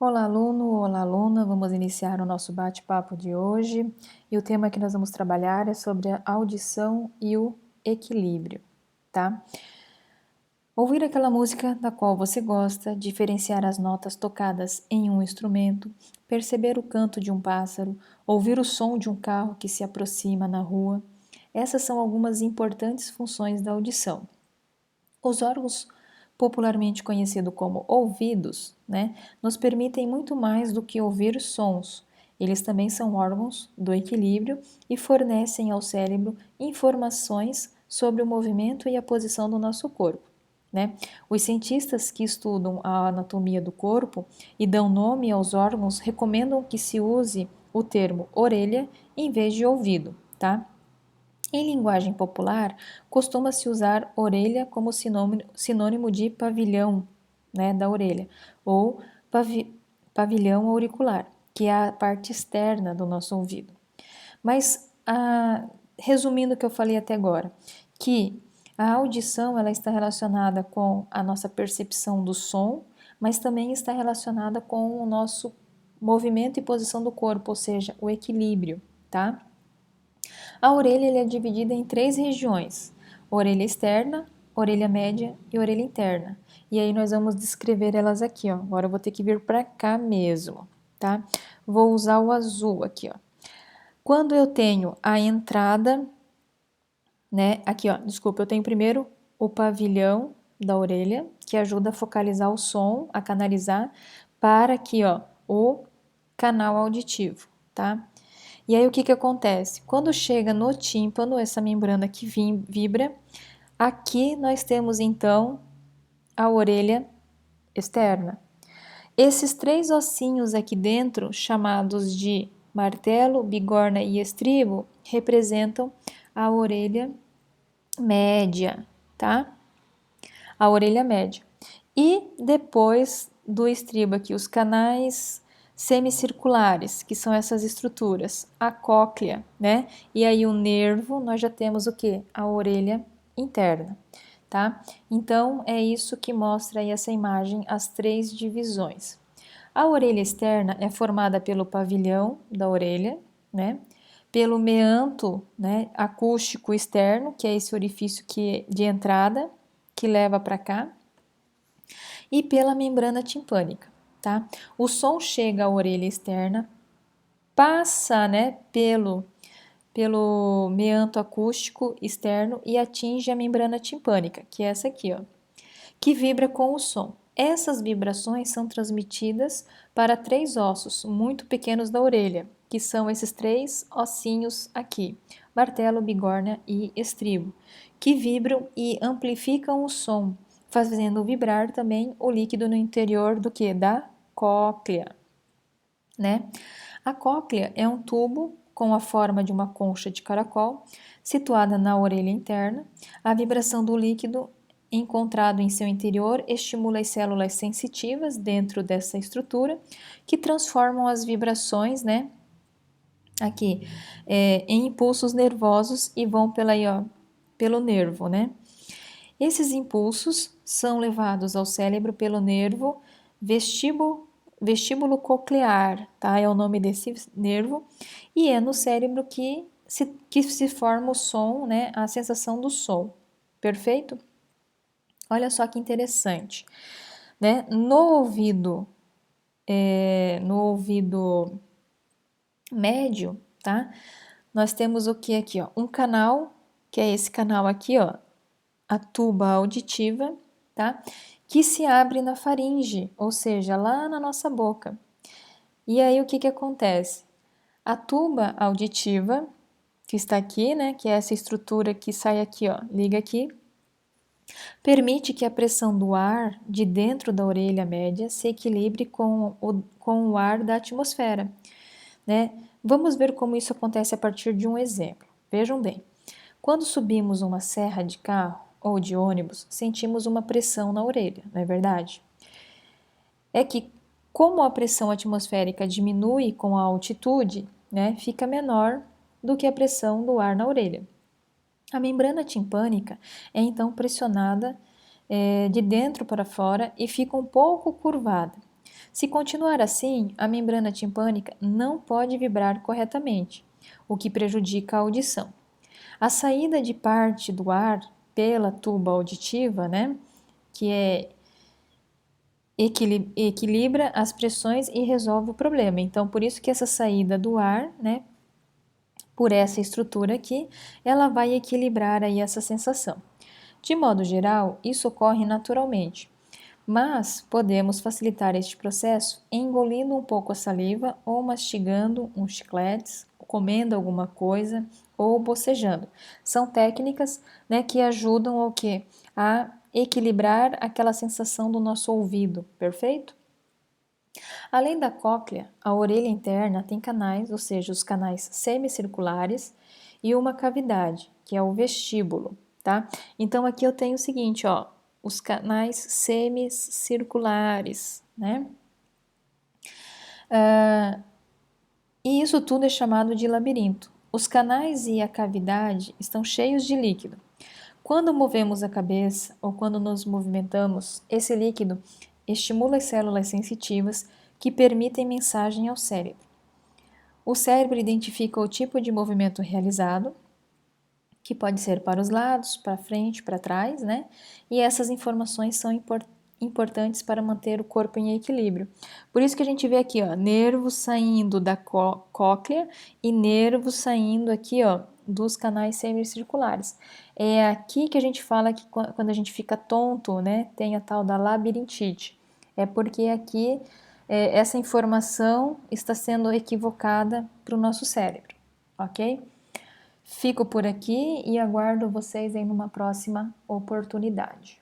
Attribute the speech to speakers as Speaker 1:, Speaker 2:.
Speaker 1: Olá, aluno, olá, aluna. Vamos iniciar o nosso bate-papo de hoje. E o tema que nós vamos trabalhar é sobre a audição e o equilíbrio, tá? Ouvir aquela música da qual você gosta, diferenciar as notas tocadas em um instrumento, perceber o canto de um pássaro, ouvir o som de um carro que se aproxima na rua. Essas são algumas importantes funções da audição. Os órgãos popularmente conhecidos como ouvidos, né, nos permitem muito mais do que ouvir sons. Eles também são órgãos do equilíbrio e fornecem ao cérebro informações sobre o movimento e a posição do nosso corpo. Né? Os cientistas que estudam a anatomia do corpo e dão nome aos órgãos recomendam que se use o termo orelha em vez de ouvido, tá? Em linguagem popular, costuma-se usar orelha como sinônimo de pavilhão, né, da orelha, ou pavilhão auricular, que é a parte externa do nosso ouvido. Mas, resumindo o que eu falei até agora, que a audição ela está relacionada com a nossa percepção do som, mas também está relacionada com o nosso movimento e posição do corpo, ou seja, o equilíbrio, tá? A orelha é dividida em três regiões: orelha externa, orelha média e orelha interna. E aí nós vamos descrever elas aqui, ó. Agora eu vou ter que vir para cá mesmo, tá? Vou usar o azul aqui, ó. Quando eu tenho a entrada, né? Aqui, ó. Desculpa, eu tenho primeiro o pavilhão da orelha, que ajuda a focalizar o som, a canalizar para aqui, ó, o canal auditivo, tá? E aí o que acontece? Quando chega no tímpano, essa membrana que vibra, aqui nós temos então a orelha externa. Esses três ossinhos aqui dentro, chamados de martelo, bigorna e estribo, representam a orelha média, tá? A orelha média. E depois do estribo aqui, os canais semicirculares, que são essas estruturas, a cóclea, né? E aí o nervo, nós já temos o que? A orelha interna, tá? Então é isso que mostra aí essa imagem, as três divisões. A orelha externa é formada pelo pavilhão da orelha, né? Pelo meanto, né, acústico externo, que é esse orifício de entrada que leva para cá, e pela membrana timpânica, tá? O som chega à orelha externa, passa, né, pelo meanto acústico externo e atinge a membrana timpânica, que é essa aqui, ó, que vibra com o som. Essas vibrações são transmitidas para três ossos muito pequenos da orelha, que são esses três ossinhos aqui, martelo, bigorna e estribo, que vibram e amplificam o som, fazendo vibrar também o líquido no interior do que? Da cóclea, né? A cóclea é um tubo com a forma de uma concha de caracol, situada na orelha interna. A vibração do líquido encontrado em seu interior estimula as células sensitivas dentro dessa estrutura, que transformam as vibrações, né, aqui, em impulsos nervosos e vão pelo nervo, né? Esses impulsos são levados ao cérebro pelo nervo vestíbulo coclear, tá? É o nome desse nervo, e é no cérebro que se forma o som, né? A sensação do som. Perfeito? Olha só que interessante, né? No ouvido médio, tá? Nós temos o que aqui, ó? Um canal, que é esse canal aqui, ó, a tuba auditiva, tá? Que se abre na faringe, ou seja, lá na nossa boca. E aí o que acontece? A tuba auditiva, que está aqui, né, que é essa estrutura que sai aqui, ó, liga aqui, permite que a pressão do ar de dentro da orelha média se equilibre com o ar da atmosfera, né? Vamos ver como isso acontece a partir de um exemplo. Vejam bem. Quando subimos uma serra de carro ou de ônibus, sentimos uma pressão na orelha, não é verdade? É que, como a pressão atmosférica diminui com a altitude, né, fica menor do que a pressão do ar na orelha. A membrana timpânica é então pressionada de dentro para fora e fica um pouco curvada. Se continuar assim, a membrana timpânica não pode vibrar corretamente, o que prejudica a audição. A saída de parte do ar pela tuba auditiva, né, que equilibra as pressões e resolve o problema. Então, por isso que essa saída do ar, né, por essa estrutura aqui, ela vai equilibrar aí essa sensação. De modo geral, isso ocorre naturalmente, mas podemos facilitar este processo engolindo um pouco a saliva ou mastigando uns chicletes, comendo alguma coisa ou bocejando. São técnicas, né, que ajudam ao quê? A equilibrar aquela sensação do nosso ouvido, perfeito? Além da cóclea, a orelha interna tem canais, ou seja, os canais semicirculares, e uma cavidade, que é o vestíbulo, tá? Então aqui eu tenho o seguinte, ó, os canais semicirculares, né? E isso tudo é chamado de labirinto. Os canais e a cavidade estão cheios de líquido. Quando movemos a cabeça ou quando nos movimentamos, esse líquido estimula as células sensitivas que permitem mensagem ao cérebro. O cérebro identifica o tipo de movimento realizado, que pode ser para os lados, para frente, para trás, né? E essas informações são importantes para manter o corpo em equilíbrio. Por isso que a gente vê aqui, ó, nervo saindo da cóclea e nervo saindo aqui, ó, dos canais semicirculares. É aqui que a gente fala que quando a gente fica tonto, né, tem a tal da labirintite. É porque aqui essa informação está sendo equivocada para o nosso cérebro, ok? Fico por aqui e aguardo vocês em uma próxima oportunidade.